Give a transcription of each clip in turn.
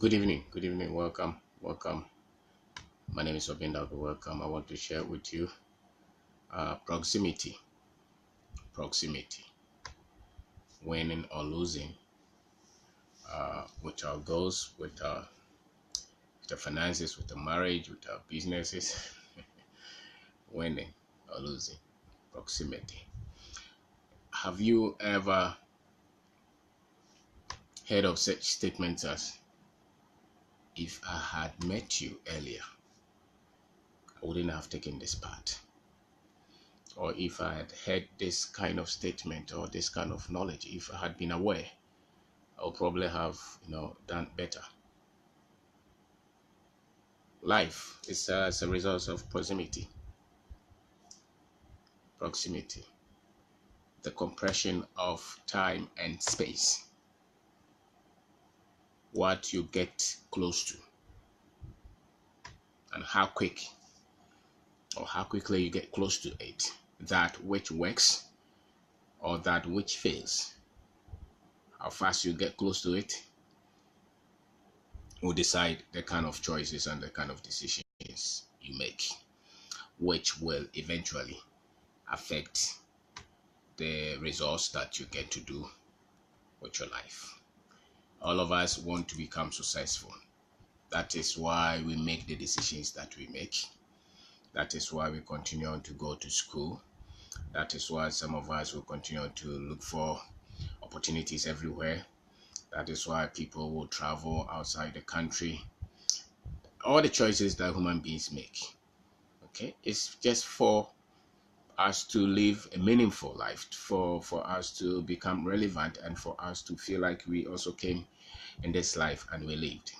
Good evening. Welcome. My name is Kwabena. Welcome. I want to share with you proximity, proximity, winning or losing with our goals, with our finances, with our marriage, with our businesses, winning or losing, proximity. Have you ever heard of such statements as, if I had met you earlier, I wouldn't have taken this path? Or if I had heard this kind of statement or this kind of knowledge, if I had been aware, I would probably have, done better. Life is as a result of proximity. Proximity, the compression of time and space. What you get close to, and how quickly you get close to it. That which works or that which fails. How fast you get close to it will decide the kind of choices and the kind of decisions you make, which will eventually affect the results that you get to do with your life. All of us want to become successful. That is why we make the decisions that we make. That is why we continue on to go to school. That is why some of us will continue to look for opportunities everywhere. That is why people will travel outside the country. All the choices that human beings make, okay, it's just for us to live a meaningful life, for us to become relevant, and for us to feel like we also came in this life and we lived.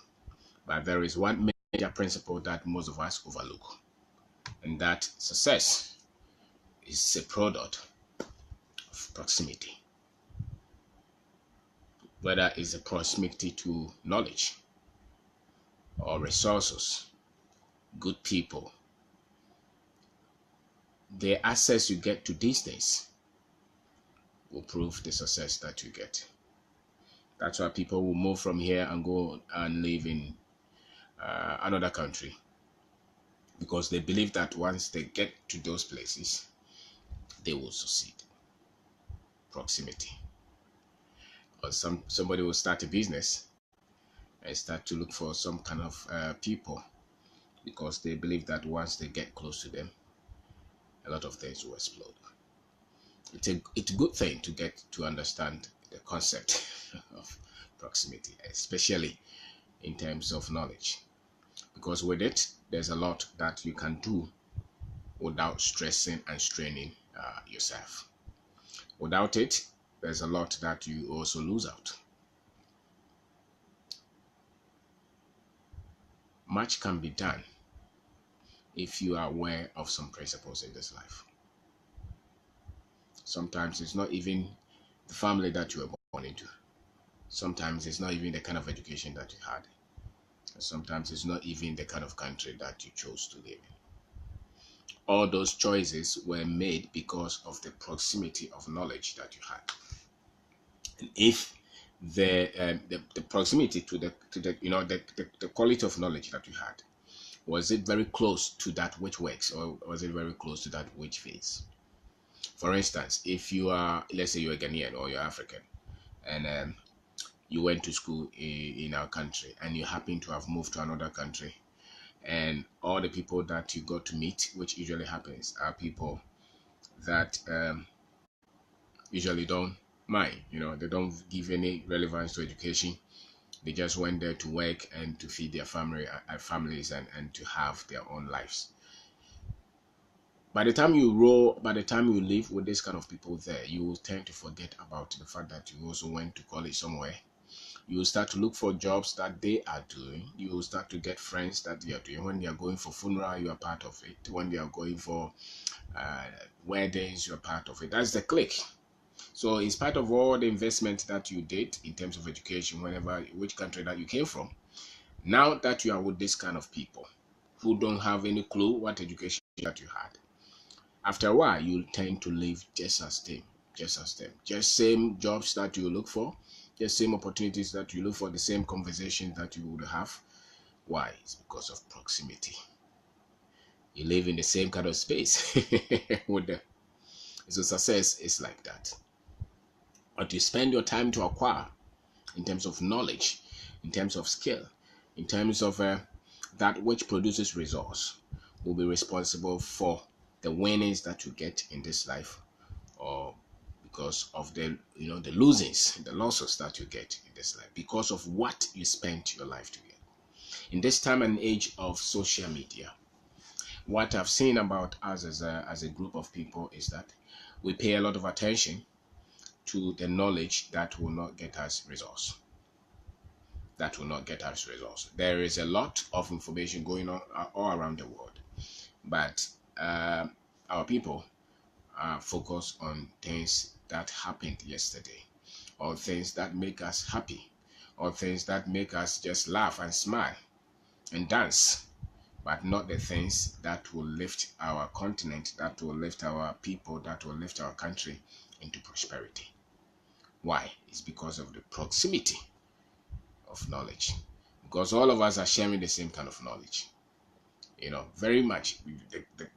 But there is one major principle that most of us overlook, and that success is a product of proximity. Whether it's a proximity to knowledge or resources, good people, the access you get to these days will prove the success that you get. That's why people will move from here and go and live in another country, because they believe that once they get to those places, they will succeed. Proximity. Or somebody will start a business and start to look for some kind of people, because they believe that once they get close to them, a lot of things will explode. It's a good thing to get to understand the concept of proximity, especially in terms of knowledge, because with it, there's a lot that you can do without stressing and straining yourself. Without it, there's a lot that you also lose out. Much can be done if you are aware of some principles in this life. Sometimes it's not even the family that you were born into. Sometimes it's not even the kind of education that you had. Sometimes it's not even the kind of country that you chose to live in. All those choices were made because of the proximity of knowledge that you had. And if the proximity to the quality of knowledge that you had, was it very close to that which works, or was it very close to that which fails? For instance, if you are, let's say you're a Ghanaian or you're African, and you went to school in our country, and you happen to have moved to another country, and all the people that you got to meet, which usually happens, are people that usually don't mind. They don't give any relevance to education. They just went there to work and to feed their families, and to have their own lives. By the time you live with this kind of people there, you will tend to forget about the fact that you also went to college somewhere. You will start to look for jobs that they are doing. You will start to get friends that they are doing. When they are going for funeral, you are part of it. When they are going for uh, weddings, you are part of it. That's the clique. So in spite of all the investment that you did in terms of education, which country that you came from, now that you are with this kind of people who don't have any clue what education that you had, after a while, you'll tend to live just as them. Just same jobs that you look for, the same opportunities that you look for, the same conversations that you would have. Why? It's because of proximity. You live in the same kind of space with them. So success is like that. But you spend your time to acquire in terms of knowledge, in terms of skill, in terms of that which produces results will be responsible for the winnings that you get in this life, or because of the the losings, the losses that you get in this life, because of what you spent your life to get. In this time and age of social media, what I've seen about us as a group of people is that we pay a lot of attention to the knowledge that will not get us results. That will not get us results. There is a lot of information going on all around the world, but our people are focused on things that happened yesterday, or things that make us happy, or things that make us just laugh and smile and dance, but not the things that will lift our continent, that will lift our people, that will lift our country into prosperity. Why? It's because of the proximity of knowledge. Because all of us are sharing the same kind of knowledge. Very much.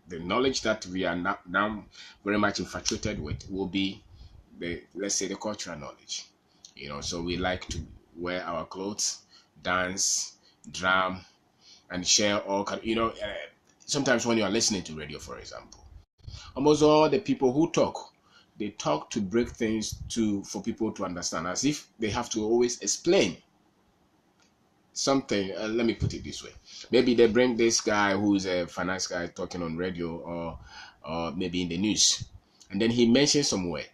The knowledge that we are now very much infatuated with will be let's say, the cultural knowledge. So we like to wear our clothes, dance, drum, and share all kind. Sometimes when you are listening to radio, for example, almost all the people who talk, they talk to break things for people to understand, as if they have to always explain something. Let me put it this way: maybe they bring this guy who is a finance guy talking on radio, or maybe in the news, and then he mentions some word.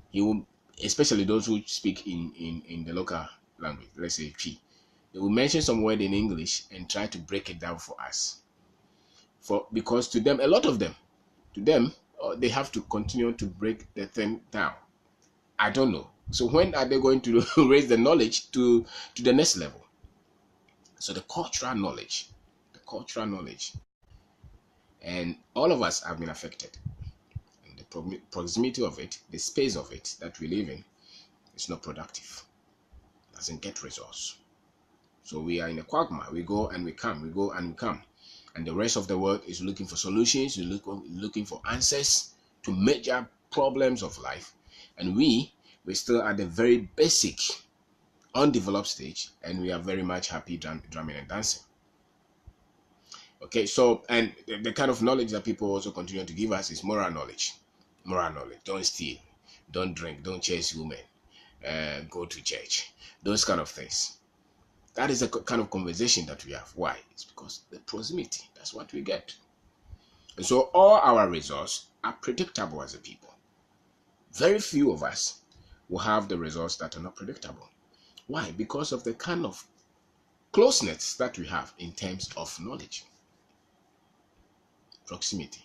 He will, especially those who speak in the local language, let's say P, they will mention some word in English and try to break it down for us. Because to them, a lot of them, to them, they have to continue to break the thing down. I don't know. So when are they going to raise the knowledge to the next level? So the cultural knowledge, and all of us have been affected. And the proximity of it, the space of it that we live in, is not productive. Doesn't get results. So we are in a quagmire. We go and we come, we go and we come. And the rest of the world is looking for solutions, looking for answers to major problems of life. And we're still at the very basic, undeveloped stage, and we are very much happy drumming and dancing. Okay, so, and the kind of knowledge that people also continue to give us is moral knowledge. Moral knowledge. Don't steal, don't drink, don't chase women, go to church. Those kind of things. That is the kind of conversation that we have. Why? It's because the proximity. That's what we get. And so all our results are predictable as a people. Very few of us will have the results that are not predictable. Why? Because of the kind of closeness that we have in terms of knowledge. Proximity.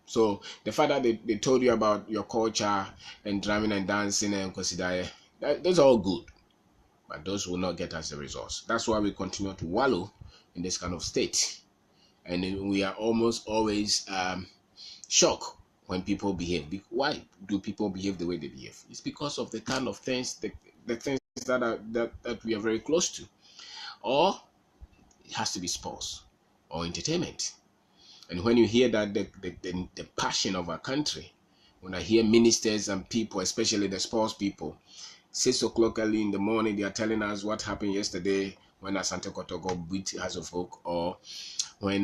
So the fact that they told you about your culture and drumming and dancing and consider those are all good, but those will not get us the results. That's why we continue to wallow in this kind of state, and we are almost always shocked when people behave. Why do people behave the way they behave? It's because of the kind of things, the things that we are very close to, or it has to be sports or entertainment. And when you hear that the passion of our country, when I hear ministers and people, especially the sports people, 6 o'clock early in the morning, they are telling us what happened yesterday when Asante Kotoko beat House of Oak, or when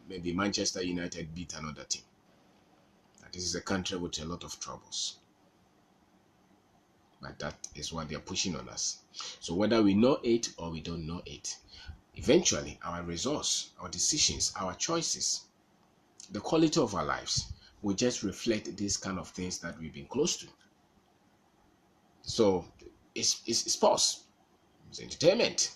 maybe Manchester United beat another team. That this is a country with a lot of troubles. But that is what they are pushing on us. So whether we know it or we don't know it, eventually our results, our decisions, our choices, the quality of our lives will just reflect these kind of things that we've been close to. So it's sports, it's entertainment,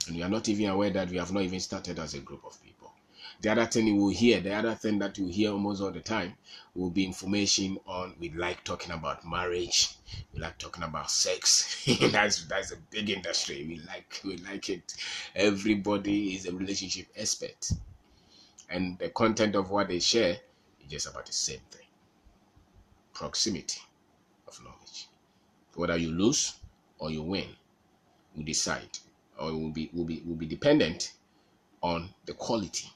and you are not even aware that we have not even started as a group of people. The other thing that you hear almost all the time will be information on, we like talking about marriage, we like talking about sex. that's a big industry. We like it. Everybody is a relationship expert, and the content of what they share is just about the same thing. Proximity of knowledge. Whether you lose or you win will decide, or will be dependent on the quality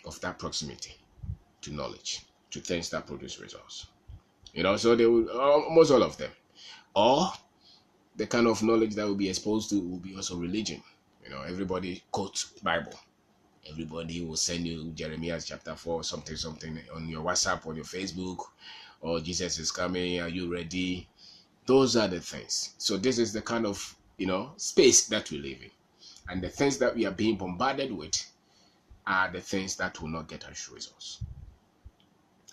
of that proximity to knowledge, to things that produce results. So they will, almost all of them, or the kind of knowledge that will be exposed to will be also religion. Everybody quotes Bible. Everybody will send you Jeremiah chapter 4, something, something on your WhatsApp, on your Facebook, or Jesus is coming, are you ready? Those are the things. So this is the kind of, space that we live in. And the things that we are being bombarded with are the things that will not get us results.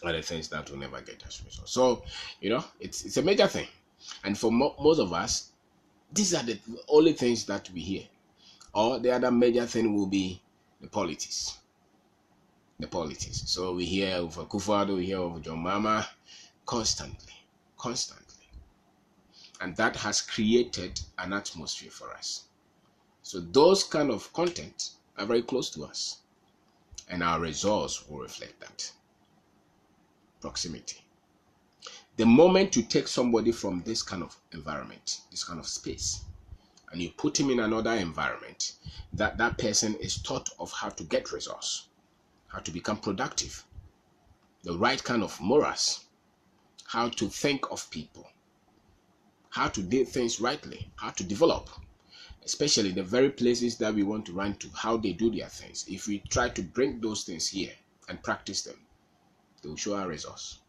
Are the things that will never get us results. So, it's a major thing. And for most of us, these are the only things that we hear. Or the other major thing will be the politics. The politics. So we hear of Akufo-Addo, we hear of John Mahama constantly. And that has created an atmosphere for us. So those kind of content are very close to us. And our results will reflect that. Proximity. The moment you take somebody from this kind of environment, this kind of space, and you put him in another environment, that person is taught of how to get results, how to become productive, the right kind of morals, how to think of people, how to do things rightly, how to develop, especially the very places that we want to run to, how they do their things. If we try to bring those things here and practice them, they will show our results.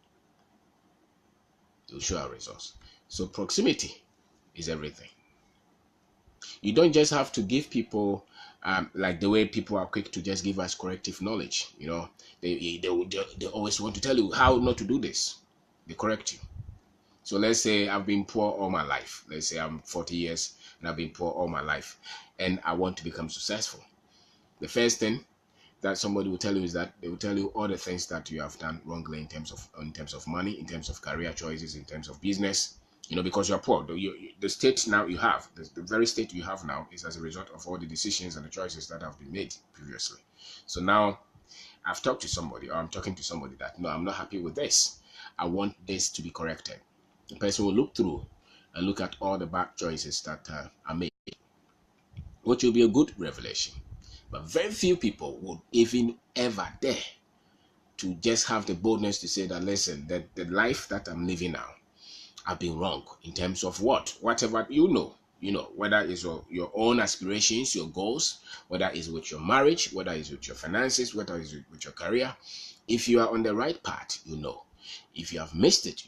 They will show our results. So proximity is everything. You don't just have to give people like the way people are quick to just give us corrective knowledge. They always want to tell you how not to do this. They correct you. So let's say I've been poor all my life. Let's say I'm 40 years and I've been poor all my life and I want to become successful. The first thing that somebody will tell you is that they will tell you all the things that you have done wrongly in terms of money, in terms of career choices, in terms of business. Because you're poor. The state now you have, the very state you have now is as a result of all the decisions and the choices that have been made previously. So now I've talked to somebody, or I'm talking to somebody that, no, I'm not happy with this. I want this to be corrected. The person will look through and look at all the bad choices that are made, which will be a good revelation. But very few people would even ever dare to just have the boldness to say that, listen, that the life that I'm living now, I've been wrong in terms of whatever whether it's your own aspirations, your goals, whether it's with your marriage, whether it's with your finances, whether it's with your career. If you are on the right path, if you have missed it,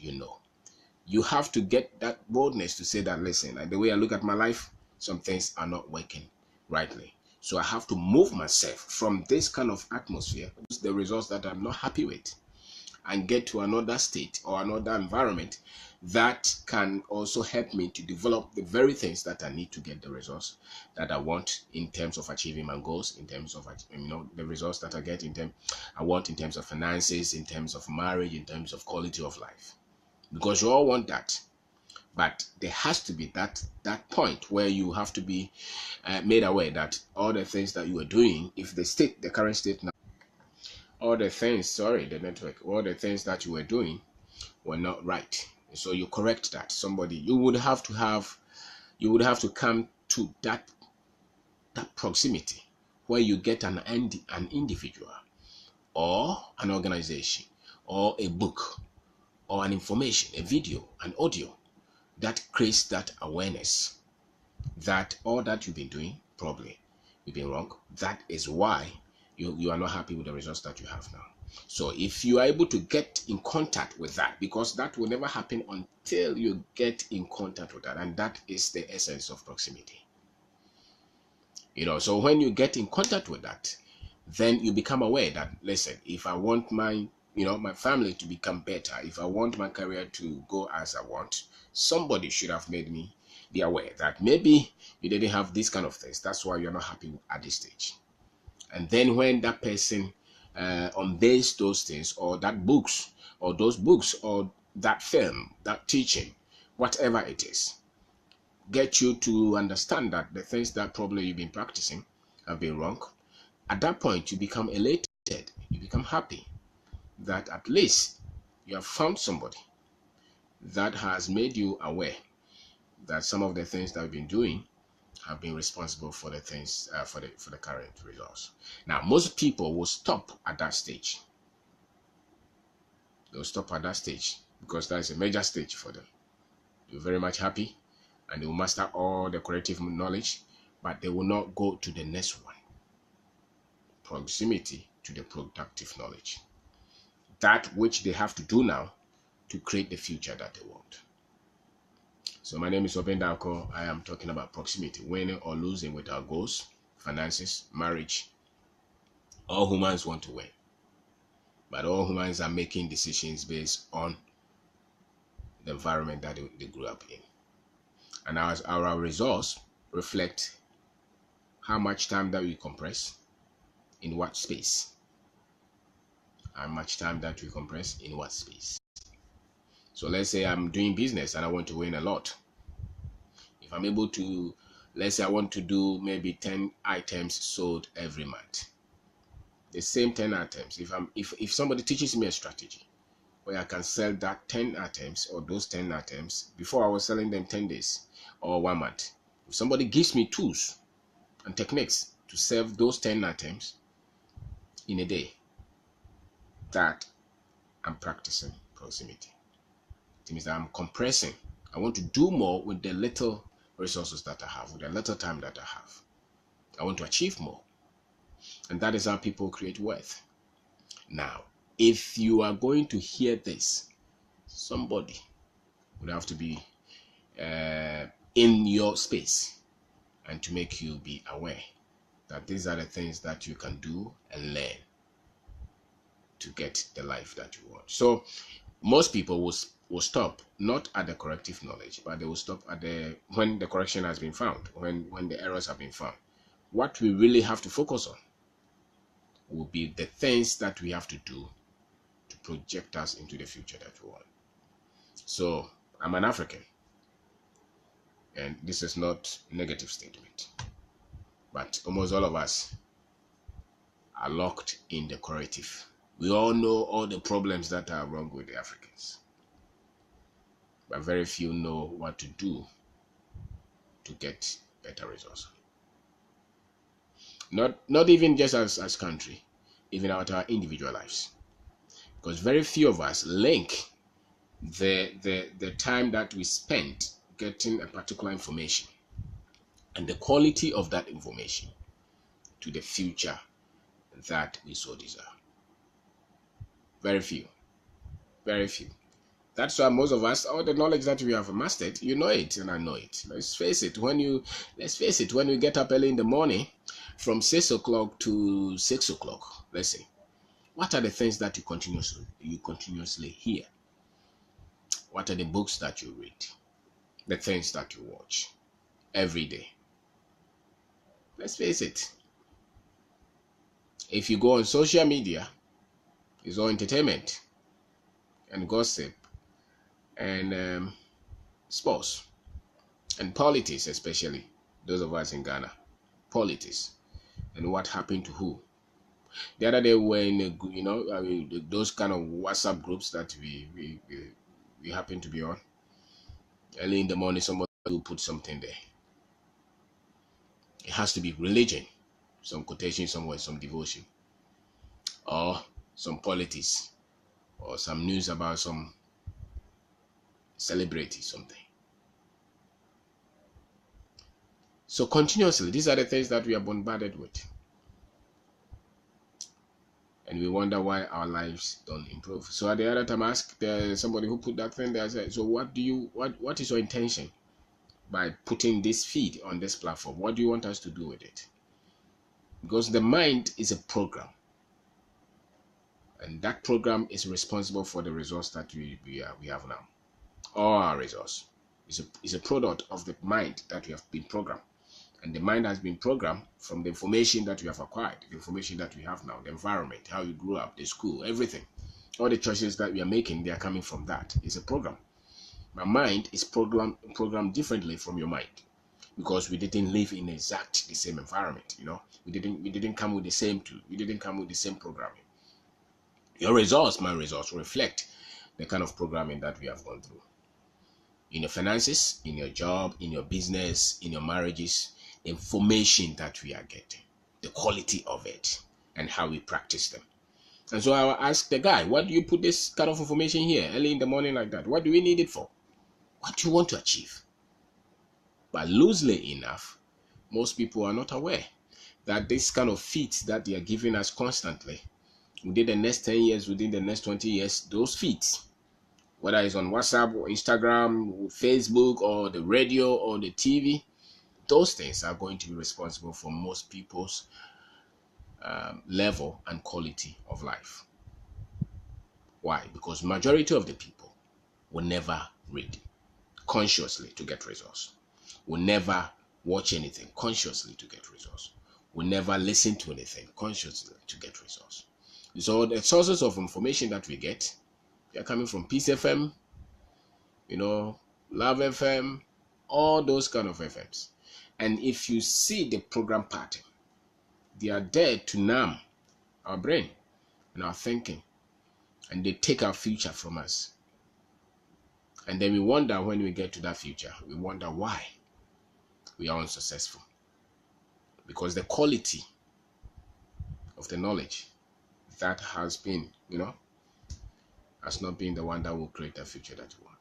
you have to get that boldness to say that, listen, like the way I look at my life, some things are not working rightly. So I have to move myself from this kind of atmosphere, the results that I'm not happy with, and get to another state or another environment that can also help me to develop the very things that I need to get the results that I want in terms of achieving my goals, in terms of the results that I want in terms of finances, in terms of marriage, in terms of quality of life. Because you all want that. But there has to be that point where you have to be made aware that all the things that you are doing, if the current state now, all the things that you were doing were not right. So you correct that. You would have to come to that proximity where you get an individual or an organization or a book or an information, a video, an audio that creates that awareness that all that you've been doing, probably you've been wrong. That is why you are not happy with the results that you have now. So if you are able to get in contact with that, because that will never happen until you get in contact with that, and that is the essence of proximity. So when you get in contact with that, then you become aware that, listen, if I want my family to become better, if I want my career to go as I want, somebody should have made me be aware that maybe you didn't have these kind of things. That's why you're not happy at this stage. And then when that person unveils those things, or those books, or that film, that teaching, whatever it is, get you to understand that the things that probably you've been practicing have been wrong. At that point, you become elated, you become happy that at least you have found somebody that has made you aware that some of the things that we've been doing have been responsible for the things for the current results. Now, most people will stop at that stage. They'll stop at that stage because that is a major stage for them. They're very much happy and they will master all the corrective knowledge, but they will not go to the next one. Proximity to the productive knowledge. That which they have to do now to create the future that they want. So my name is Kwabena. I am talking about proximity, winning or losing with our goals, finances, marriage. All humans want to win, but all humans are making decisions based on the environment that they grew up in. And our results reflect how much time that we compress in what space. How much time that we compress in what space. So let's say I'm doing business and I want to win a lot. If I'm able to, let's say I want to do maybe 10 items sold every month. The same 10 items. If somebody teaches me a strategy where I can sell that 10 items or those 10 items before I was selling them 10 days or 1 month. If somebody gives me tools and techniques to sell those 10 items in a day, that I'm practicing proximity. It means that I'm compressing. I want to do more with the little resources that I have, with the little time that I have. I want to achieve more. And that is how people create wealth. Now, if you are going to hear this, somebody would have to be in your space and to make you be aware that these are the things that you can do and learn to get the life that you want. So most people will stop not at the corrective knowledge, but they will stop at when the correction has been found, when the errors have been found. What we really have to focus on will be the things that we have to do to project us into the future that we want. So I'm an African, and this is not a negative statement, but almost all of us are locked in the corrective. We all know all the problems that are wrong with the Africans, but very few know what to do to get better results. Not even just as country, even out our individual lives, because very few of us link the time that we spend getting a particular information and the quality of that information to the future that we so desire. Very few. Very few. That's why most of us, all the knowledge that we have mastered, you know it and I know it. Let's face it, when you get up early in the morning from 6 o'clock to 6 o'clock, let's say, what are the things that you continuously hear? What are the books that you read? The things that you watch every day? Let's face it. If you go on social media, it's all entertainment and gossip and sports and politics, especially those of us in Ghana. Politics and what happened to who. The other day, when those kind of WhatsApp groups that we happen to be on, early in the morning, somebody will put something there. It has to be religion, some quotation somewhere, some devotion, or some politics, or some news about some celebrity, something. So continuously, these are the things that we are bombarded with. And we wonder why our lives don't improve. So at the other time, I asked somebody who put that thing there, I said, so what is your intention by putting this feed on this platform? What do you want us to do with it? Because the mind is a program. And that program is responsible for the results that we have now. All our results is a product of the mind that we have been programmed. And the mind has been programmed from the information that we have acquired, the information that we have now, the environment, how you grew up, the school, everything. All the choices that we are making, they are coming from that. It's a program. My mind is programmed differently from your mind because we didn't live in exactly the same environment. We didn't come with the same tool. We didn't come with the same programming. Your results, my results, reflect the kind of programming that we have gone through. in your finances, in your job, in your business, in your marriages, information that we are getting, the quality of it, and how we practice them. And so I will ask the guy, what do you put this kind of information here early in the morning like that? What do we need it for? What do you want to achieve? But loosely enough, most people are not aware that this kind of feeds that they are giving us constantly, within the next 10 years, within the next 20 years, those feeds, whether it's on WhatsApp or Instagram, Facebook, or the radio or the TV, those things are going to be responsible for most people's level and quality of life. Why? Because majority of the people will never read consciously to get results, will never watch anything consciously to get results, will never listen to anything consciously to get results. So the sources of information that we get, they are coming from Peace FM, Love FM, all those kind of FMs. And if you see the program pattern, they are there to numb our brain and our thinking, and they take our future from us. And then we wonder, when we get to that future, we wonder why we are unsuccessful. Because the quality of the knowledge that has been, has not been the one that will create the future that you want.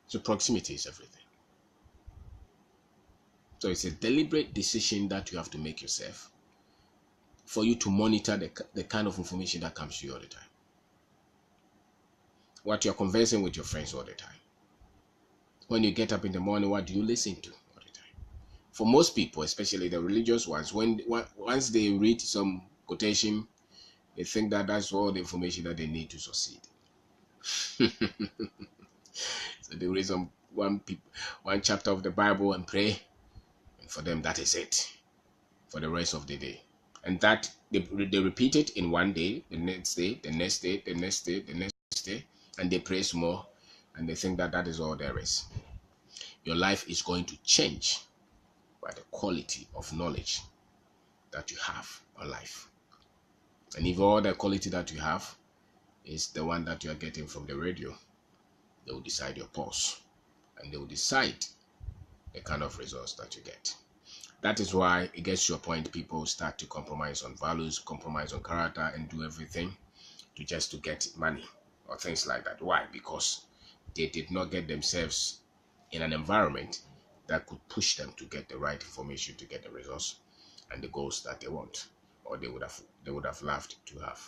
So proximity is everything. So it's a deliberate decision that you have to make yourself for you to monitor the kind of information that comes to you all the time. What you're conversing with your friends all the time. When you get up in the morning, what do you listen to all the time? For most people, especially the religious ones, once they read some quotation, they think that that's all the information that they need to succeed. So they read one chapter of the Bible and pray, and for them that is it for the rest of the day. And that they repeat it in one day, the next day, the next day, the next day, the next day, and they pray some more, and they think that that is all there is. Your life is going to change by the quality of knowledge that you have on life. And if all the quality that you have is the one that you are getting from the radio, they will decide your pulse, and they will decide the kind of results that you get. That is why it gets to a point people start to compromise on values, compromise on character, and do everything to get money or things like that. Why? Because they did not get themselves in an environment that could push them to get the right information to get the results and the goals that they want, or they would have loved to have.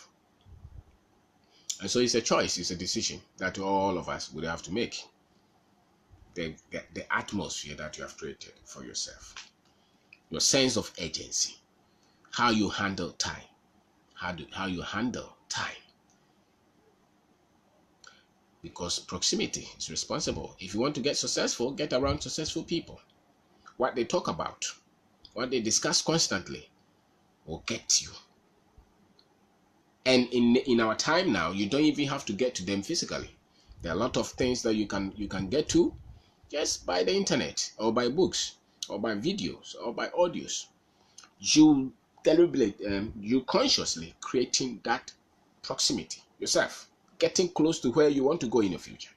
And so it's a choice, it's a decision that all of us would have to make. The atmosphere that you have created for yourself, your sense of agency, how you handle time, how you handle time. Because proximity is responsible. If you want to get successful, get around successful people. What they talk about, what they discuss constantly will get you. And in our time now, you don't even have to get to them physically. There are a lot of things that you can get to just by the internet, or by books, or by videos, or by audios. You deliberate, you consciously creating that proximity yourself, getting close to where you want to go in the future.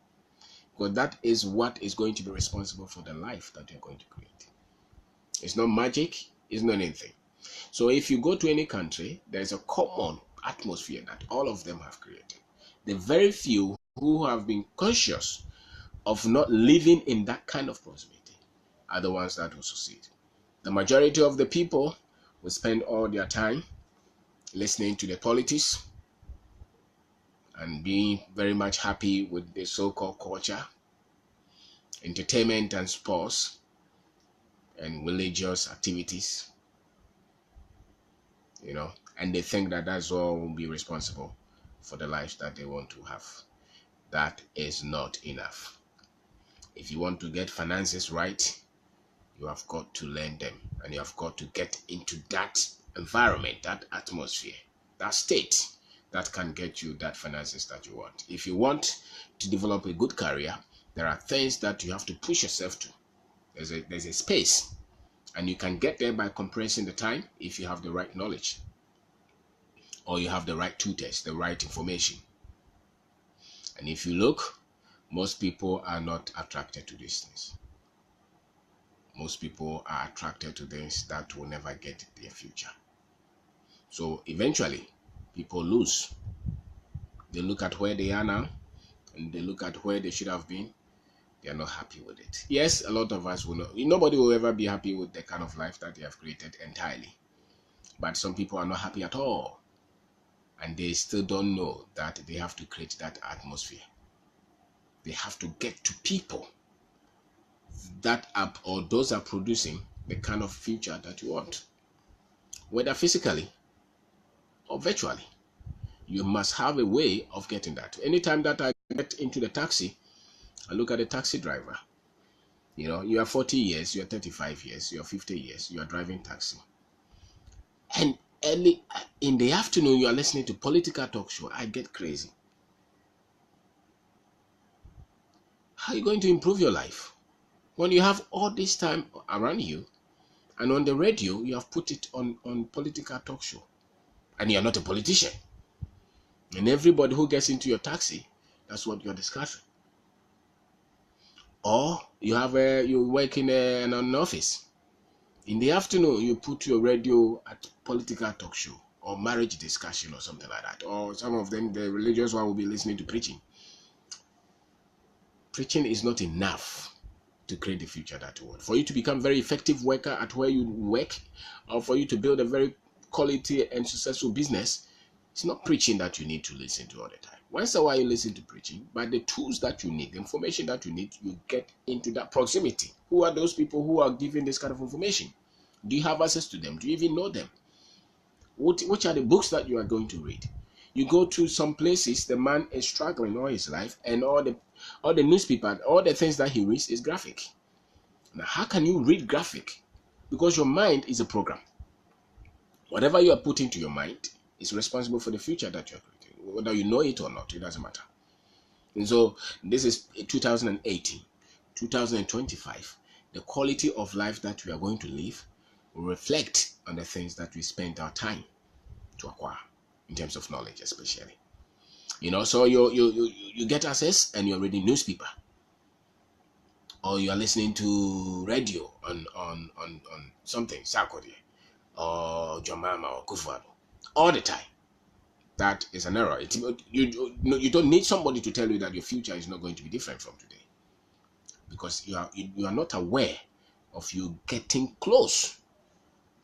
Because that is what is going to be responsible for the life that you're going to create. It's not magic, it's not anything. So if you go to any country, there's a common atmosphere that all of them have created. The very few who have been conscious of not living in that kind of proximity are the ones that will succeed. The majority of the people will spend all their time listening to the politics and being very much happy with the so-called culture, entertainment and sports, and religious activities, and they think that that's all will be responsible for the lives that they want to have. That is not enough. If you want to get finances right, you have got to learn them, and you have got to get into that environment, that atmosphere, that state that can get you that finances that you want. If you want to develop a good career, there are things that you have to push yourself to. There's a space, and you can get there by compressing the time if you have the right knowledge, or you have the right tutors, the right information. And if you look, Most people are not attracted to these things. Most people are attracted to things that will never get their future. So eventually, people lose. They look at where they are now and they look at where they should have been. They are not happy with it. Yes, a lot of us will not. Nobody will ever be happy with the kind of life that they have created entirely. But some people are not happy at all. And they still don't know that they have to create that atmosphere. They have to get to people that are, or those are producing the kind of future that you want, whether physically or virtually. You must have a way of getting that. Anytime that I get into the taxi, I look at the taxi driver. You know, you are 40 years, you are 35 years, you are 50 years, you are driving taxi. And early in the afternoon, you are listening to political talk show. I get crazy. How are you going to improve your life when you have all this time around you, and on the radio you have put it on political talk show, and you're not a politician, and everybody who gets into your taxi, that's what you're discussing? Or you work in an office. In the afternoon, you put your radio at political talk show or marriage discussion or something like that. Or some of them, the religious one, will be listening to preaching. Preaching is not enough to create the future that you want. For you to become very effective worker at where you work, or for you to build a very quality and successful business, it's not preaching that you need to listen to all the time. Once in a while you listen to preaching, but the tools that you need, the information that you need, you get into that proximity. Who are those people who are giving this kind of information? Do you have access to them? Do you even know them? Which are the books that you are going to read? You go to some places, the man is struggling all his life, and all the newspaper, all the things that he reads is graphic. Now, how can you read graphic? Because your mind is a program. Whatever you are putting to your mind is responsible for the future that you are creating. Whether you know it or not, it doesn't matter. And so this is 2018, 2025. The quality of life that we are going to live will reflect on the things that we spend our time to acquire, in terms of knowledge especially. You know, so you get access and you're reading newspaper, or you are listening to radio on something, Sakodi, or Jomama, or Kufado, all the time. That is an error. You don't need somebody to tell you that your future is not going to be different from today, because you are not aware of you getting close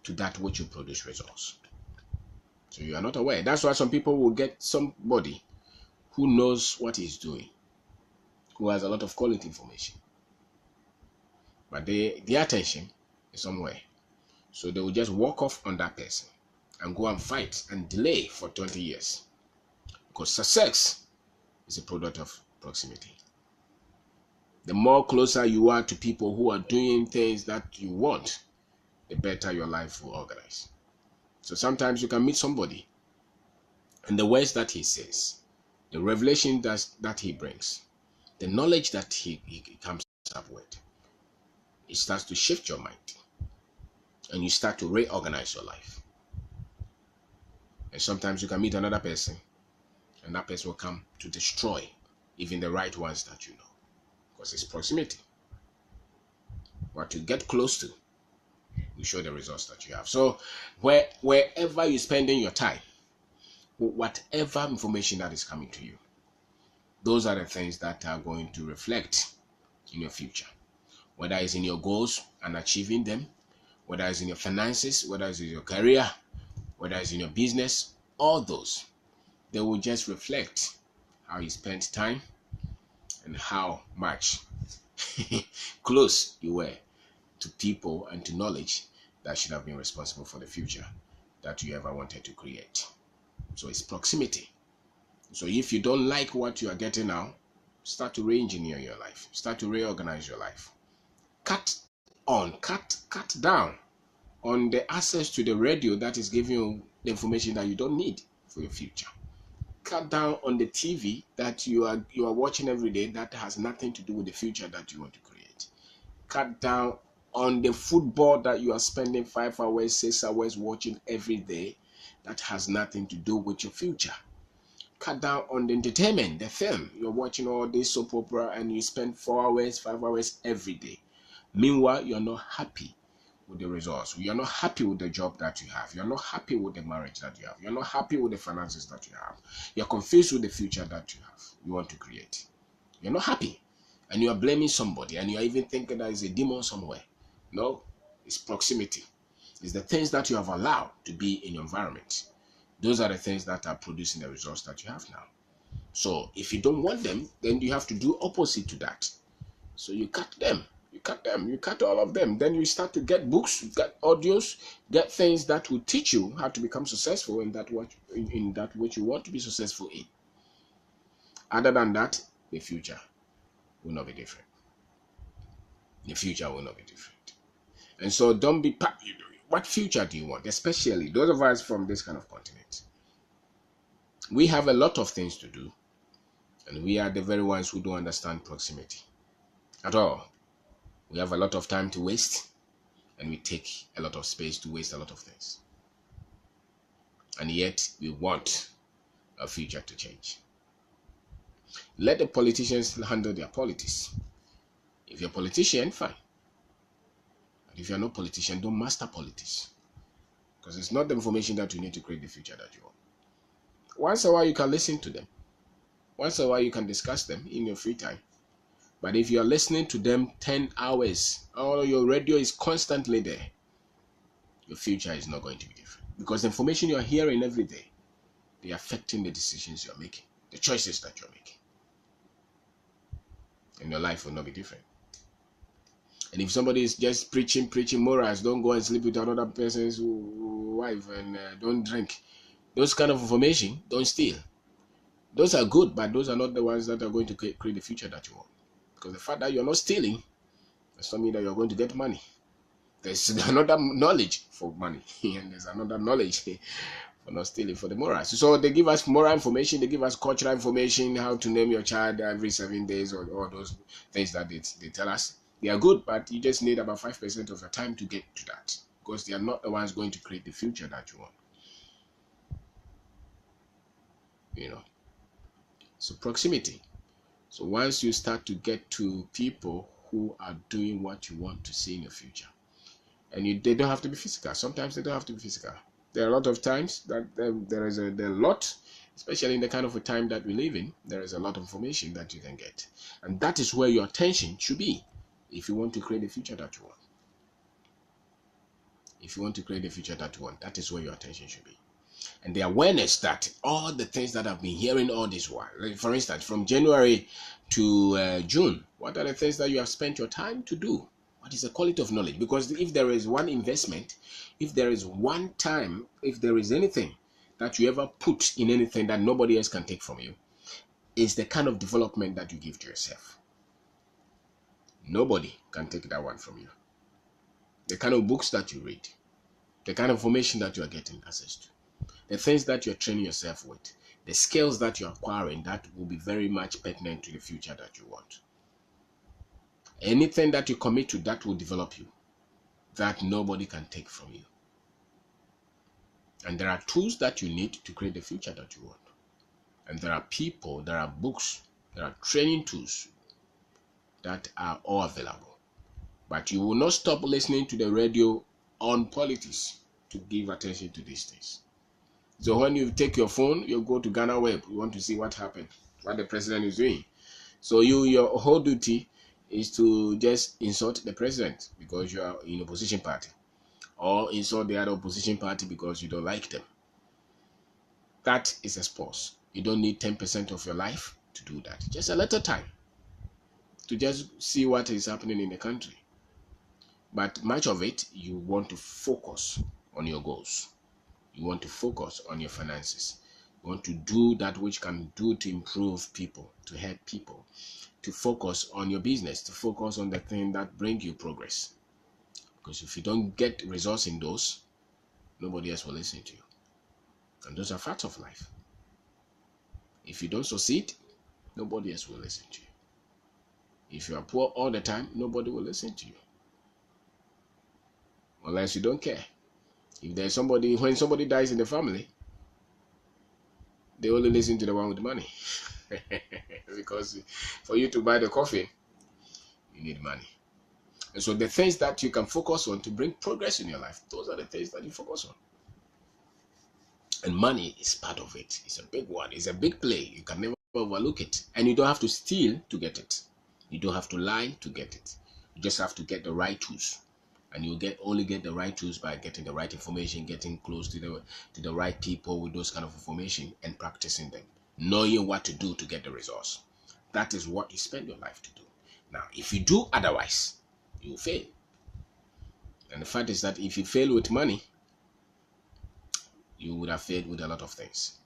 to that which will produce results. So you are not aware. That's why some people will get somebody who knows what he's doing, who has a lot of quality information, but their attention is somewhere. So they will just walk off on that person and go and fight and delay for 20 years. Because success is a product of proximity. The more closer you are to people who are doing things that you want, the better your life will organize. So sometimes you can meet somebody, and the words that he says, the revelation that he brings, the knowledge that he comes up with, it starts to shift your mind, and you start to reorganize your life. And sometimes you can meet another person, and that person will come to destroy even the right ones that you know, because it's proximity. What you get close to will show the results that you have. So wherever you're spending your time, whatever information that is coming to you, those are the things that are going to reflect in your future. Whether it's in your goals and achieving them, whether it's in your finances, whether it's in your career, whether it's in your business, all those, they will just reflect how you spent time and how much close you were to people and to knowledge that should have been responsible for the future that you ever wanted to create. So it's proximity. So if you don't like what you are getting now, start to re-engineer your life. Start to reorganize your life. Cut down on the access to the radio that is giving you the information that you don't need for your future. Cut down on the TV that you are watching every day that has nothing to do with the future that you want to create. Cut down on the football that you are spending 5 hours, 6 hours watching every day that has nothing to do with your future. cut down on the entertainment, the film. You're watching all this soap opera and you spend 4 hours, 5 hours every day. Meanwhile, you're not happy with the results. You're not happy with the job that you have. You're not happy with the marriage that you have. You're not happy with the finances that you have. You're confused with the future that you have. You want to create. You're not happy. And you are blaming somebody and you are even thinking that is a demon somewhere. No, it's proximity. It's the things that you have allowed to be in your environment. Those are the things that are producing the results that you have now. So if you don't want them, then you have to do opposite to that. So you cut them. You cut them. You cut all of them. Then you start to get books, get audios, get things that will teach you how to become successful in that which you want to be successful in. Other than that, the future will not be different. The future will not be different. And so don't be... What future do you want? Especially those of us from this kind of continent. We have a lot of things to do. And we are the very ones who don't understand proximity at all. We have a lot of time to waste. And we take a lot of space to waste a lot of things. And yet we want our future to change. Let the politicians handle their politics. If you're a politician, fine. But if you're not a politician, don't master politics. Because it's not the information that you need to create the future that you want. Once in a while, you can listen to them. Once in a while, you can discuss them in your free time. But if you're listening to them 10 hours, or your radio is constantly there, your future is not going to be different. Because the information you're hearing every day, they're affecting the decisions you're making, the choices that you're making. And your life will not be different. And if somebody is just preaching morals, don't go and sleep with another person's wife and don't drink. Those kind of information, don't steal. Those are good, but those are not the ones that are going to create the future that you want. Because the fact that you're not stealing does not mean that you're going to get money. There's another knowledge for money, and there's another knowledge for not stealing for the morals. So they give us moral information, they give us cultural information, how to name your child every 7 days, or all those things that they tell us. They are good, but you just need about 5% of your time to get to that, because they are not the ones going to create the future that you want. You know. So proximity. So once you start to get to people who are doing what you want to see in your future, and they don't have to be physical. Sometimes they don't have to be physical. There are a lot of times that there is a lot, especially in the kind of a time that we live in, there is a lot of information that you can get. And that is where your attention should be if you want to create the future that you want. If you want to create the future that you want, that is where your attention should be. And the awareness that all the things that I've been hearing all this while, like for instance, from January to June, what are the things that you have spent your time to do? What is the quality of knowledge? Because if there is one investment, if there is one time, if there is anything that you ever put in anything that nobody else can take from you, is the kind of development that you give to yourself. Nobody can take that one from you. The kind of books that you read, the kind of information that you are getting access to, the things that you're training yourself with, the skills that you're acquiring that will be very much pertinent to the future that you want. Anything that you commit to, that will develop you, that nobody can take from you. And there are tools that you need to create the future that you want. And there are people, there are books, there are training tools that are all available. But you will not stop listening to the radio on politics to give attention to these things. So when you take your phone, you go to Ghana Web, you want to see what happened, what the president is doing. So your whole duty is to just insult the president because you are in opposition party, or insult the other opposition party because you don't like them. That is a sport. You don't need 10% of your life to do that. Just a little time to just see what is happening in the country. But much of it, you want to focus on your goals. You want to focus on your finances. You want to do that which can do to improve people, to help people, to focus on your business, to focus on the thing that brings you progress. Because if you don't get results in those, nobody else will listen to you. And those are facts of life. If you don't succeed, nobody else will listen to you. If you are poor all the time, nobody will listen to you. Unless you don't care. If there's somebody, when somebody dies in the family, They only listen to the one with money. Because for you to buy the coffee, you need money. And so the things that you can focus on to bring progress in your life, those are the things that you focus on. And money is part of it. It's a big one. It's a big play. You can never overlook it. And you don't have to steal to get it. You don't have to lie to get it. You just have to get the right tools. And you only get the right tools by getting the right information, getting close to the right people with those kind of information and practicing them. Knowing what to do to get the results. That is what you spend your life to do. Now, if you do otherwise, you will fail. And the fact is that if you fail with money, you would have failed with a lot of things.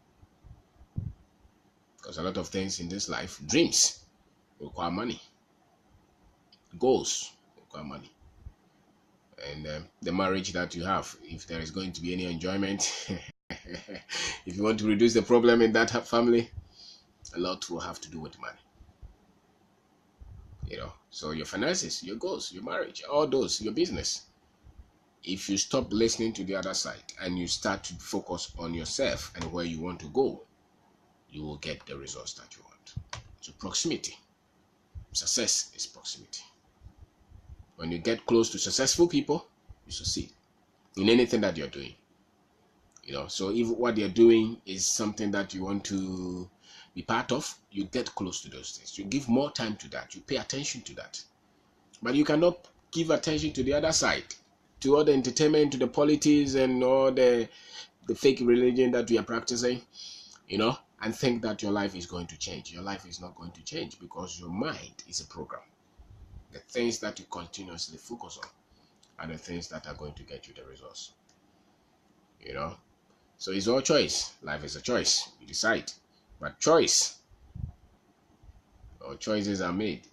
Because a lot of things in this life, dreams require money. Goals require money. And the marriage that you have, if there is going to be any enjoyment, if you want to reduce the problem in that family, a lot will have to do with money. So your finances, your goals, your marriage, all those, your business. If you stop listening to the other side and you start to focus on yourself and where you want to go, you will get the results that you want. So proximity. Success is proximity. When you get close to successful people, you succeed in anything that you're doing. So if what you're doing is something that you want to be part of, you get close to those things. You give more time to that. You pay attention to that. But you cannot give attention to the other side, to all the entertainment, to the politics and all the fake religion that we are practicing, and think that your life is going to change. Your life is not going to change because your mind is a program. The things that you continuously focus on are the things that are going to get you the results. So it's all choice. Life is a choice. You decide. But choices are made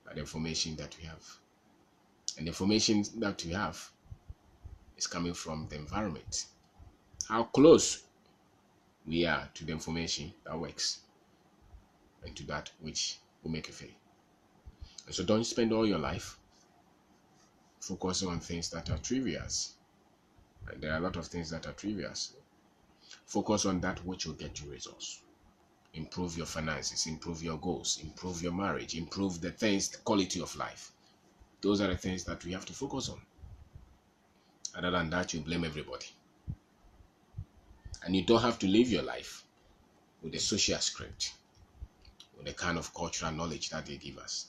by the information that we have. And the information that we have is coming from the environment. How close we are to the information that works and to that which will make you fail. And so don't spend all your life focusing on things that are trivial. And there are a lot of things that are trivial. Focus on that which will get you results. Improve your finances, improve your goals, improve your marriage, improve the things, the quality of life. Those are the things that we have to focus on. Other than that, you blame everybody. And you don't have to live your life with a social script, with the kind of cultural knowledge that they give us.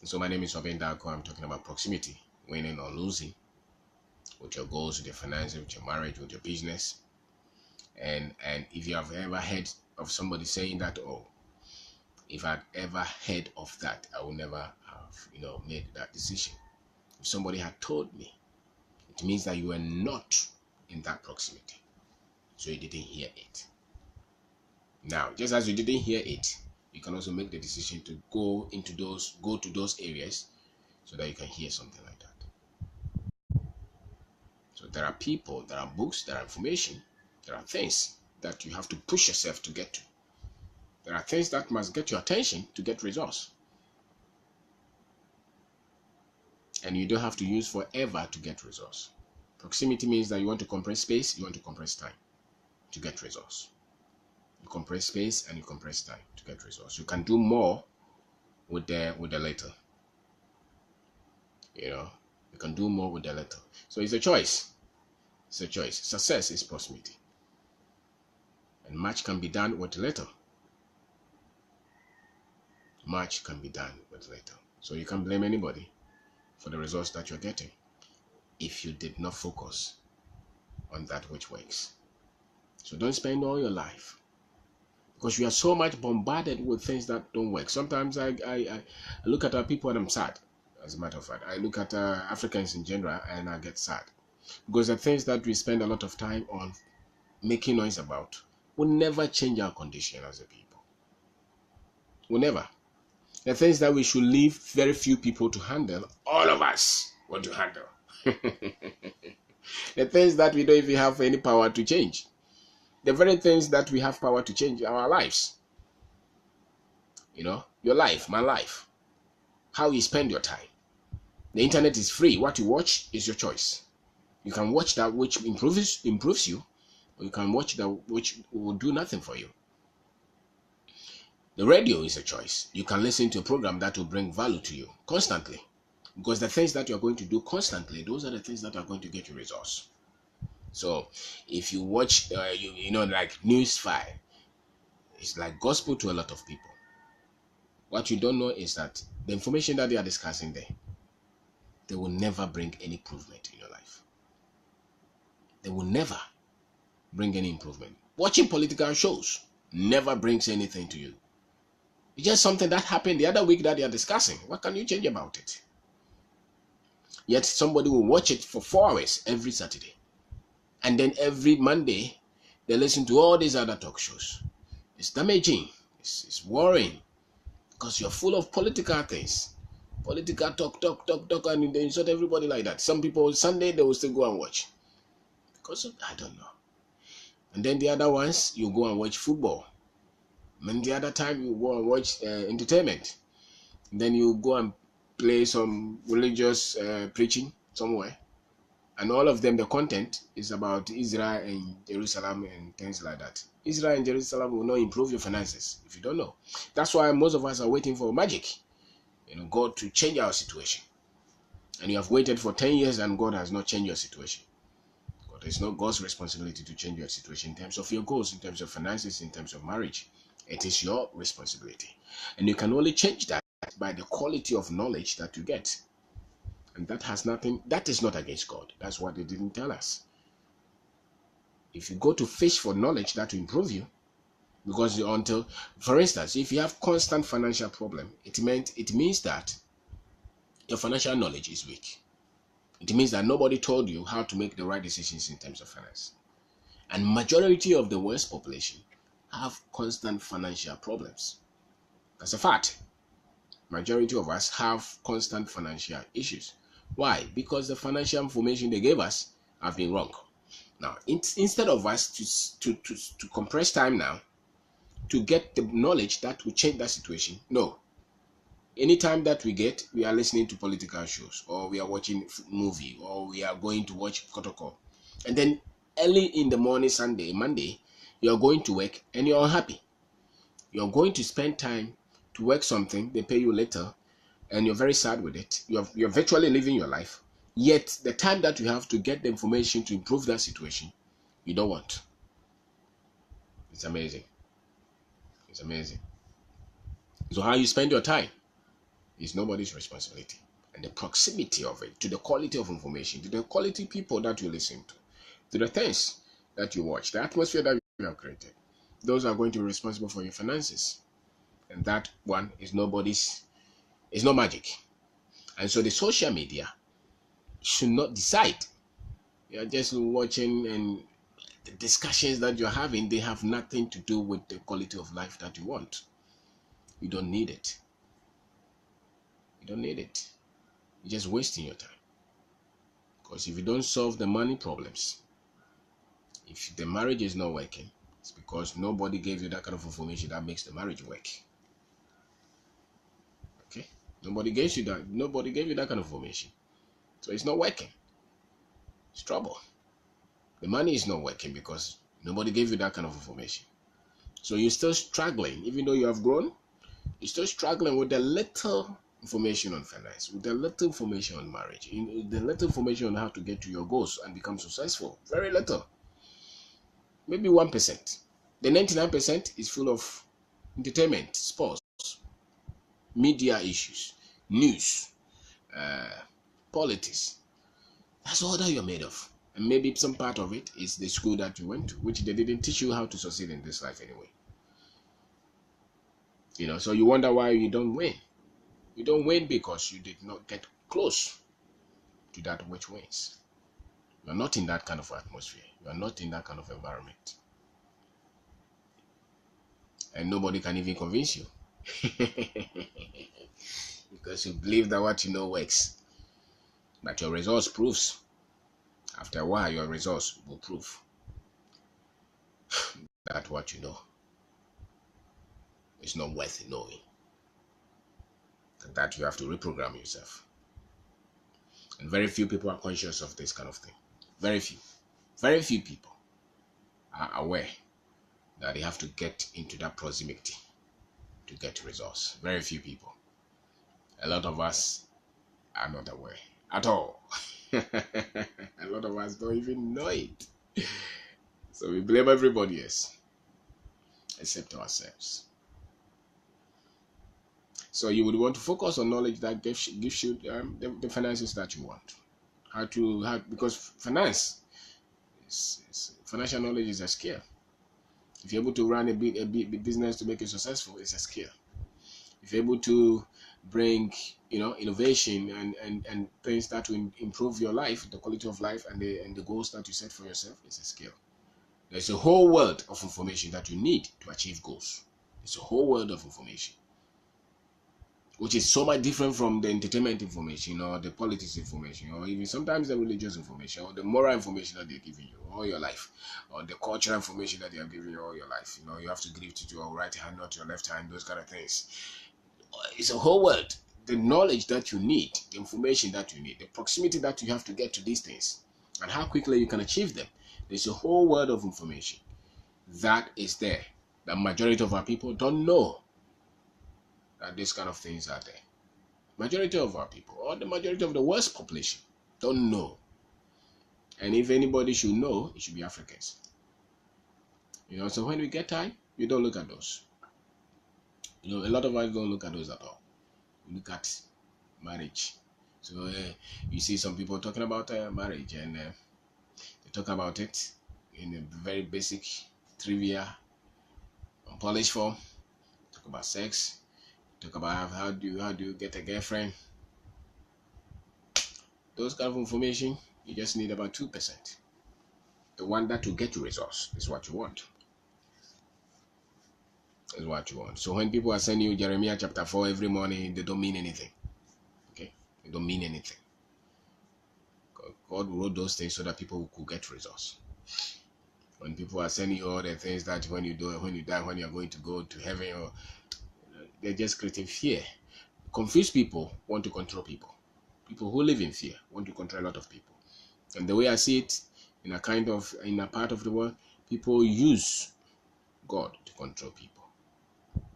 And so my name is Kwabena. I'm talking about proximity, winning or losing, with your goals, with your finances, with your marriage, with your business. And if you have ever heard of somebody saying that, if I'd ever heard of that, I would never have, made that decision. If somebody had told me, it means that you were not in that proximity. So you didn't hear it. Now, just as you didn't hear it, you can also make the decision to go to those areas so that you can hear something like that. So there are people, there are books, there are information, there are things that you have to push yourself to get to. There are things that must get your attention to get results. And you don't have to use forever to get results. Proximity means that you want to compress space, you want to compress time to get results. You compress space and you compress time to get results. You can do more with the little. You can do more with the little. So it's a choice. It's a choice. Success is proximity. And much can be done with little. Much can be done with little. So you can't blame anybody for the results that you're getting if you did not focus on that which works. So don't spend all your life, because we are so much bombarded with things that don't work. Sometimes I look at our people and I'm sad. As a matter of fact, I look at Africans in general and I get sad, because the things that we spend a lot of time on making noise about will never change our condition as a people. Will never. The things that we should leave very few people to handle, all of us want to handle. The things that we don't even have any power to change. The very things that we have power to change are our lives. Your life, my life. How you spend your time. The internet is free. What you watch is your choice. You can watch that which improves you, or you can watch that which will do nothing for you. The radio is a choice. You can listen to a program that will bring value to you constantly. Because the things that you're going to do constantly, those are the things that are going to get you results. So if you watch, like News 5, it's like gospel to a lot of people. What you don't know is that the information that they are discussing there, they will never bring any improvement in your life. They will never bring any improvement. Watching political shows never brings anything to you. It's just something that happened the other week that they are discussing. What can you change about it? Yet somebody will watch it for 4 hours every Saturday. And then every Monday, they listen to all these other talk shows. It's damaging. It's worrying. Because you're full of political things. Political talk, and they insult everybody like that. Some people, Sunday, they will still go and watch. Because I don't know. And then the other ones, you go and watch football. And the other time, you go and watch entertainment. And then you go and play some religious preaching somewhere. And all of them, the content is about Israel and Jerusalem and things like that. Israel and Jerusalem will not improve your finances if you don't know. That's why most of us are waiting for magic, God to change our situation. And you have waited for 10 years and God has not changed your situation. But it's not God's responsibility to change your situation in terms of your goals, in terms of finances, in terms of marriage. It is your responsibility. And you can only change that by the quality of knowledge that you get. And that is not against God. That's what they didn't tell us. If you go to fish for knowledge, that will improve you. Because for instance, if you have constant financial problem, it means that your financial knowledge is weak. It means that nobody told you how to make the right decisions in terms of finance. And majority of the world's population have constant financial problems. That's a fact. Majority of us have constant financial issues. Why? Because the financial information they gave us have been wrong. Now, instead of us to compress time now to get the knowledge that will change that situation, no. Anytime that we are listening to political shows, or we are watching movie, or we are going to watch protocol, and then early in the morning, Monday, you are going to work and you're unhappy. You're going to spend time to work something, they pay you later, and you're very sad with it. You're virtually living your life. Yet the time that you have to get the information to improve that situation, you don't want. It's amazing. It's amazing. So how you spend your time is nobody's responsibility. And the proximity of it, to the quality of information, to the quality people that you listen to the things that you watch, the atmosphere that you have created, those are going to be responsible for your finances. And that one is it's not magic. And so the social media should not decide. You're just watching, and the discussions that you're having, they have nothing to do with the quality of life that you want. You don't need it. You don't need it. You're just wasting your time. Because if you don't solve the money problems, if the marriage is not working, it's because nobody gave you that kind of information that makes the marriage work. Okay? Nobody gave you that kind of information. So it's not working. It's trouble. The money is not working because nobody gave you that kind of information. So you're still struggling, even though you have grown, you're still struggling with the little information on finance, with the little information on marriage, the little information on how to get to your goals and become successful. Very little. Maybe 1%. The 99% is full of entertainment, sports, media issues, news, politics. That's all that you're made of. And maybe some part of it is the school that you went to, which they didn't teach you how to succeed in this life anyway. So you wonder why you don't win. You don't win because you did not get close to that which wins. You're not in that kind of atmosphere. You're not in that kind of environment. And nobody can even convince you. Because you believe that what you know works. But your results proves. After a while, your results will prove that what you know is not worth knowing. And that you have to reprogram yourself. And very few people are conscious of this kind of thing. Very few. Very few people are aware that they have to get into that proximity to get results. Very few people. A lot of us are not aware at all. A lot of us don't even know it. So we blame everybody else except ourselves. So you would want to focus on knowledge that gives you the finances that you want. Because financial knowledge is a skill. If you're able to run a business to make it successful, it's a skill. If you're able to bring innovation and things that will improve your life, the quality of life, and the goals that you set for yourself, it's a skill. There's a whole world of information that you need to achieve goals. It's a whole world of information, which is so much different from the entertainment information or the politics information or even sometimes the religious information or the moral information that they're giving you all your life or the cultural information that they are giving you all your life. You have to give it to your right hand, not your left hand, those kind of things. It's a whole world. The knowledge that you need, the information that you need, the proximity that you have to get to these things, and how quickly you can achieve them. There's a whole world of information that is there. The majority of our people don't know that these kind of things are there. Majority of our people, or the majority of the world's population, don't know. And if anybody should know, it should be Africans. So when we get time, we don't look at those. A lot of us don't look at those at all. We look at marriage. So you see some people talking about marriage, and they talk about it in a very basic, trivia, unpolished form. Talk about sex. Talk about how do you get a girlfriend. Those kind of information, you just need about 2%. The one that will get you results is what you want. Is what you want. So when people are sending you Jeremiah chapter 4 every morning, they don't mean anything. Okay? They don't mean anything. God wrote those things so that people could get results. When people are sending you all the things that when you die, when you're going to go to heaven, or they're just creating fear. Confused people want to control people. People who live in fear want to control a lot of people. And the way I see it, in a part of the world, people use God to control people.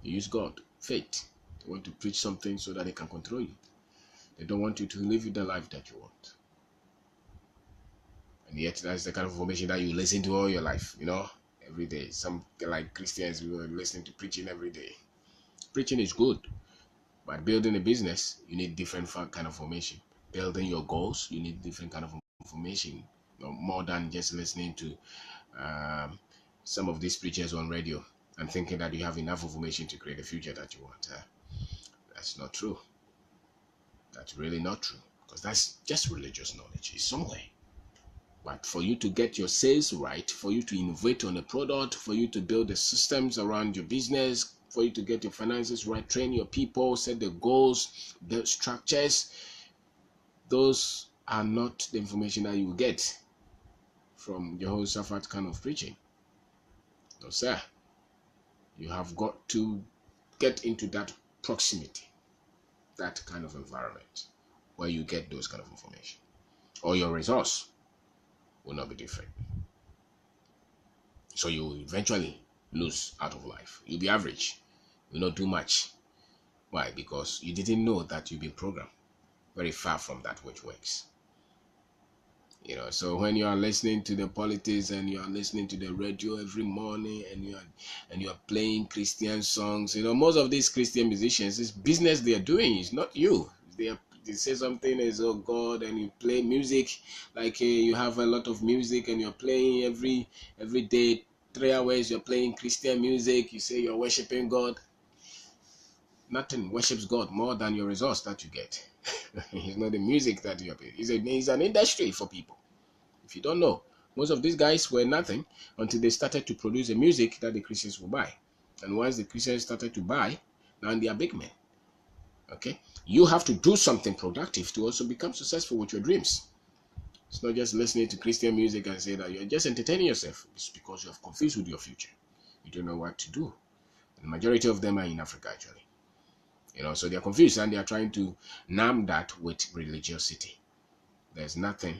They use God, faith. They want to preach something so that they can control you. They don't want you to live the life that you want. And yet that's the kind of information that you listen to all your life, every day. Some like Christians, we were listening to preaching every day. Preaching is good, but building a business, you need different kind of information. Building your goals, you need different kind of information, more than just listening to some of these preachers on radio and thinking that you have enough information to create a future that you want. That's not true. That's really not true, because that's just religious knowledge. It's somewhere. But for you to get your sales right, for you to innovate on a product, for you to build the systems around your business, for you to get your finances right, train your people, set the goals, build structures, those are not the information that you will get from Jehoshaphat kind of preaching. No, sir. You have got to get into that proximity, that kind of environment where you get those kind of information, or your results will not be different. So you will eventually lose out of life. You'll be average. You'll not do much. Why? Because you didn't know that you've been programmed very far from that which works. So when you are listening to the politics and you are listening to the radio every morning and you are playing Christian songs, most of these Christian musicians, it's business they are doing. It's not you. They say something as oh God, and you play music like you have a lot of music and you're playing every day 3 hours. You're playing Christian music. You say you're worshiping God. Nothing worships God more than your results that you get. It's not the music that you are playing. It's an industry for people. If you don't know, most of these guys were nothing until they started to produce the music that the Christians will buy. And once the Christians started to buy, now they are big men. Okay? You have to do something productive to also become successful with your dreams. It's not just listening to Christian music and say that you're just entertaining yourself. It's because you're confused with your future. You don't know what to do. And the majority of them are in Africa, actually. So they're confused and they're trying to numb that with religiosity. There's nothing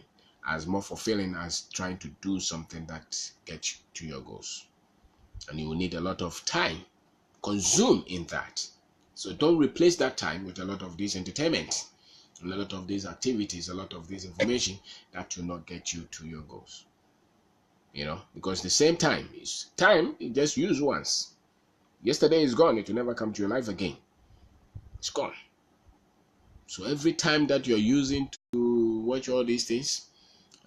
as more fulfilling as trying to do something that gets you to your goals. And you will need a lot of time consumed in that. So don't replace that time with a lot of this entertainment, a lot of these activities, a lot of this information that will not get you to your goals. Because the same time you just use once. Yesterday is gone. It will never come to your life again. It's gone. So every time that you're using to watch all these things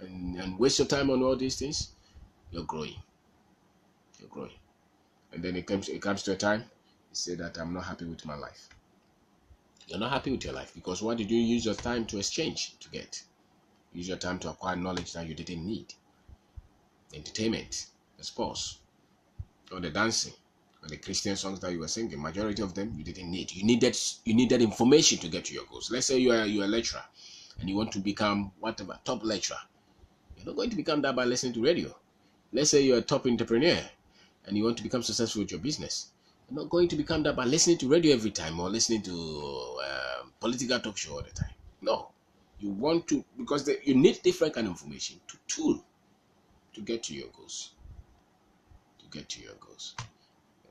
and waste your time on all these things, you're growing. You're growing. And then it comes to a time, you say that I'm not happy with my life. You're not happy with your life because what did you use your time to exchange to get? Use your time to acquire knowledge that you didn't need. Entertainment, the sports, or the dancing, or the Christian songs that you were singing. Majority of them you didn't need. You needed information to get to your goals. Let's say you're a lecturer and you want to become whatever, top lecturer. You're not going to become that by listening to radio. Let's say you're a top entrepreneur and you want to become successful with your business. You're not going to become that by listening to radio every time or listening to political talk show all the time. No. You want to, because you need different kind of information to get to your goals. To get to your goals.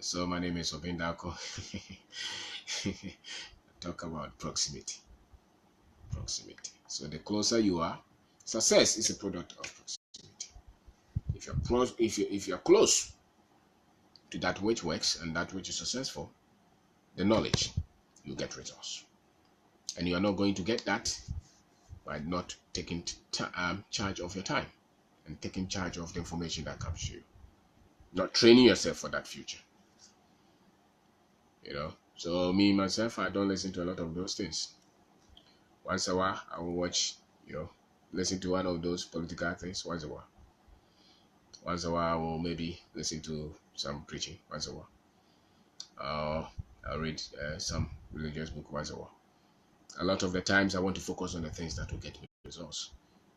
So my name is Kwabena. Talk about proximity. Proximity. So the closer you are, success is a product of proximity. If you're close to that which works and that which is successful, the knowledge, you get results. And you are not going to get that by not taking charge of your time and taking charge of the information that comes to you. Not training yourself for that future. So me, myself, I don't listen to a lot of those things. Once a while, I will watch, listen to one of those political things once a while. Once a while, I will maybe listen to some preaching once a while. I'll read some religious book once a while. A lot of the times, I want to focus on the things that will get me results.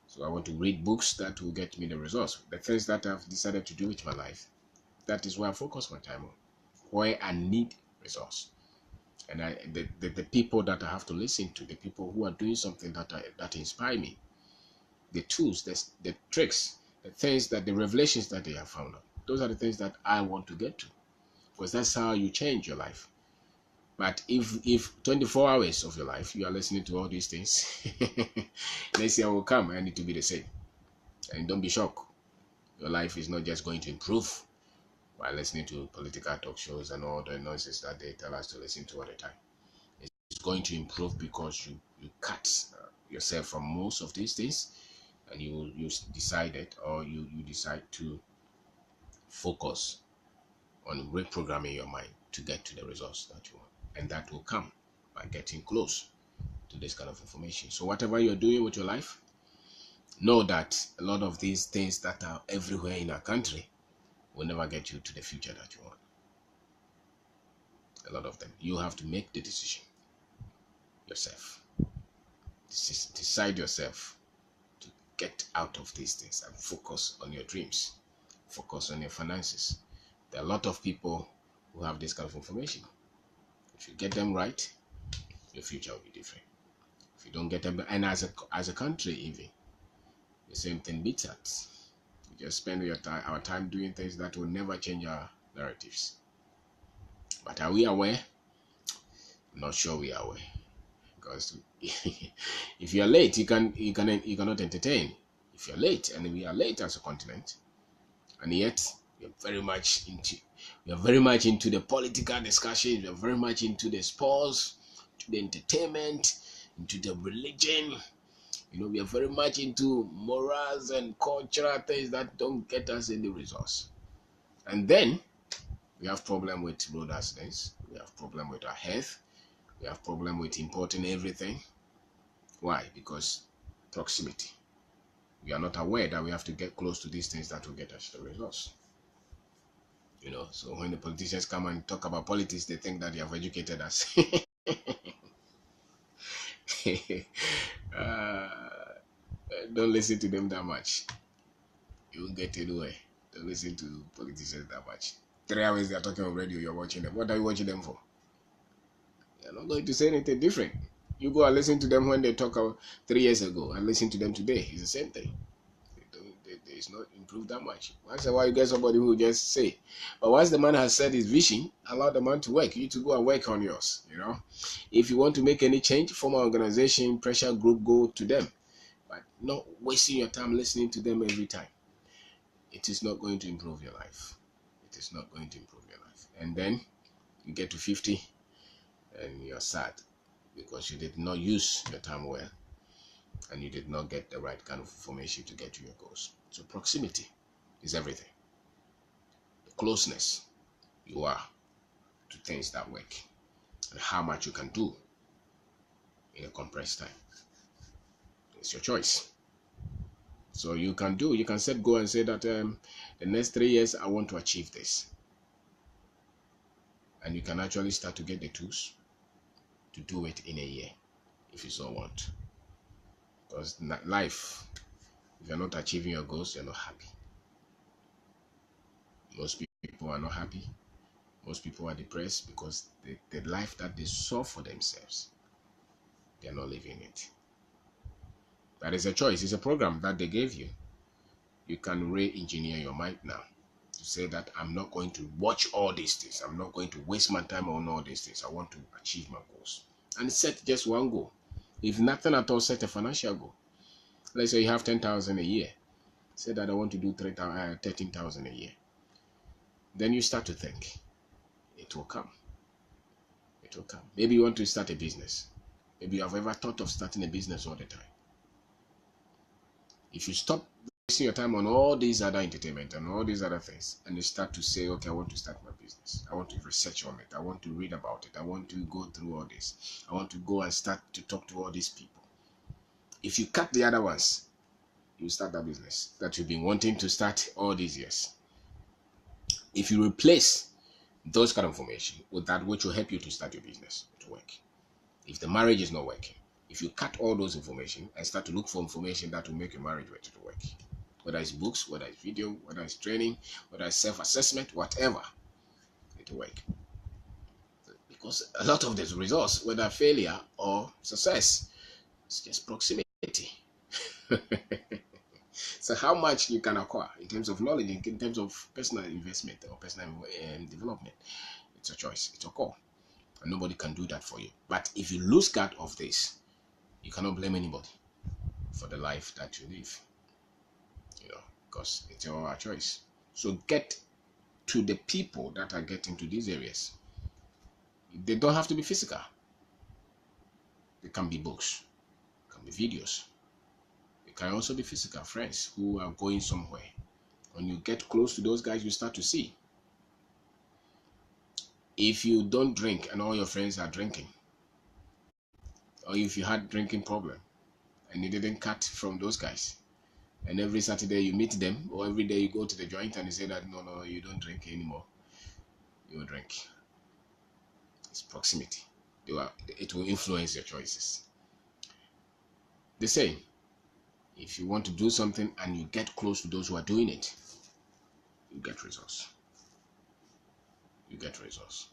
So I want to read books that will get me the results. The things that I've decided to do with my life, that is where I focus my time on, where I need results. And the people that I have to listen to, the people who are doing something that inspire me, the tools, the tricks, the things the revelations that they have found out, those are the things that I want to get to, because that's how you change your life. But if 24 hours of your life you are listening to all these things, next year will come and it will be the same. And don't be shocked. Your life is not just going to improve by listening to political talk shows and all the nonsense that they tell us to listen to all the time. It's going to improve because you cut yourself from most of these things, and you decided, or you decide to focus on reprogramming your mind to get to the results that you want. And that will come by getting close to this kind of information. So whatever you're doing with your life, know that a lot of these things that are everywhere in our country will never get you to the future that you want. A lot of them. You have to make the decision yourself. Decide yourself to get out of these things and focus on your dreams. Focus on your finances. There are a lot of people who have this kind of information. If you get them right, your future will be different. If you don't get them, and as a country even, the same thing beats us. We just spend our time doing things that will never change our narratives. But are we aware? I'm not sure we are aware. Because if you are late, you cannot entertain. If you're late, and we are late as a continent, and yet we are very much into the political discussions, we are very much into the sports, to the entertainment, into the religion. We are very much into morals and cultural things that don't get us any results. And then we have problem with road accidents. We have problem with our health. We have problem with importing everything. Why? Because proximity. We are not aware that we have to get close to these things that will get us the results. So when the politicians come and talk about politics, they think that they have educated us. Don't listen to them that much. You won't get anywhere. Don't listen to politicians that much. 3 hours they are talking on radio, you're watching them. What are you watching them for? You're not going to say anything different. You go and listen to them when they talk about 3 years ago and listen to them today. It's the same thing. it's not improved that much. Once in a while, you get somebody who just say, but once the man has said his vision, allow the man to work. You to go and work on yours. If you want to make any change, form an organization, pressure group, go to them, but not wasting your time listening to them every time. It is not going to improve your life. It is not going to improve your life. And then you get to 50 and you're sad because you did not use your time well and you did not get the right kind of information to get to your goals. So proximity is everything. The closeness you are to things that work and how much you can do in a compressed time. It's your choice. So you can set goal and say that the next 3 years I want to achieve this. And you can actually start to get the tools to do it in a year if you so want. Because life, if you're not achieving your goals, you're not happy. Most people are not happy. Most people are depressed because the life that they saw for themselves, they're not living it. That is a choice. It's a program that they gave you. You can re-engineer your mind now to say that I'm not going to watch all these things. I'm not going to waste my time on all these things. I want to achieve my goals. And set just one goal. If nothing at all, set a financial goal. Let's say you have 10,000 a year. Say that I want to do 13,000 a year. Then you start to think. It will come. It will come. Maybe you want to start a business. Maybe you have ever thought of starting a business all the time. If you stop wasting your time on all these other entertainment and all these other things, and you start to say, okay, I want to start my business. I want to research on it. I want to read about it. I want to go through all this. I want to go and start to talk to all these people. If you cut the other ones, you start that business that you've been wanting to start all these years. If you replace those kind of information with that which will help you to start your business, it will work. If the marriage is not working, if you cut all those information and start to look for information that will make your marriage better to work, whether it's books, whether it's video, whether it's training, whether it's self-assessment, whatever, it will work. Because a lot of these results, whether failure or success, it's just proximity. So how much you can acquire in terms of knowledge, in terms of personal investment or personal development, it's a choice, it's a call. And nobody can do that for you. But if you lose guard of this, you cannot blame anybody for the life that you live, because it's your choice. So get to the people that are getting to these areas. They don't have to be physical. They can be books, can be videos. It can also be physical friends who are going somewhere. When you get close to those guys, you start to see. If you don't drink and all your friends are drinking, or if you had drinking problem and you didn't cut from those guys, and every Saturday you meet them, or every day you go to the joint and you say that no, you don't drink anymore, you will drink. It's proximity. It will influence your choices. The same, if you want to do something and you get close to those who are doing it, you get results. You get results.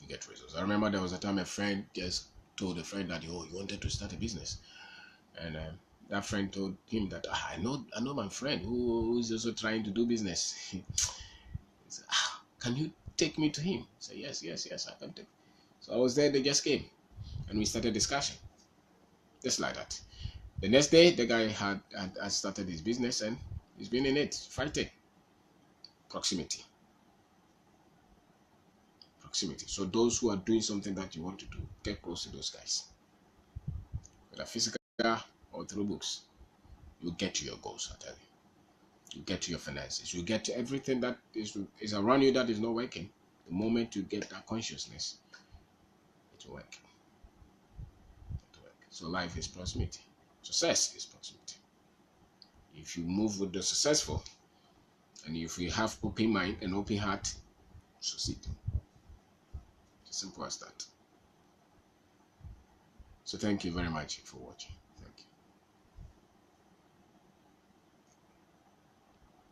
You get results. I remember there was a time a friend just told a friend that he wanted to start a business, and that friend told him that I know my friend who is also trying to do business. He said, can you take me to him? I said, yes, I can take. So I was there. They just came, and we started discussion, just like that. The next day, the guy had started his business and he's been in it, fighting. Proximity. Proximity. So those who are doing something that you want to do, get close to those guys. Whether physical or through books, you get to your goals, I tell you. You get to your finances. You get to everything that is around you that is not working. The moment you get that consciousness, it will work. It will work. So life is proximity. Success is proximity. If you move with the successful, and if you have open mind and open heart, succeed. As simple as that. So thank you very much for watching. Thank you.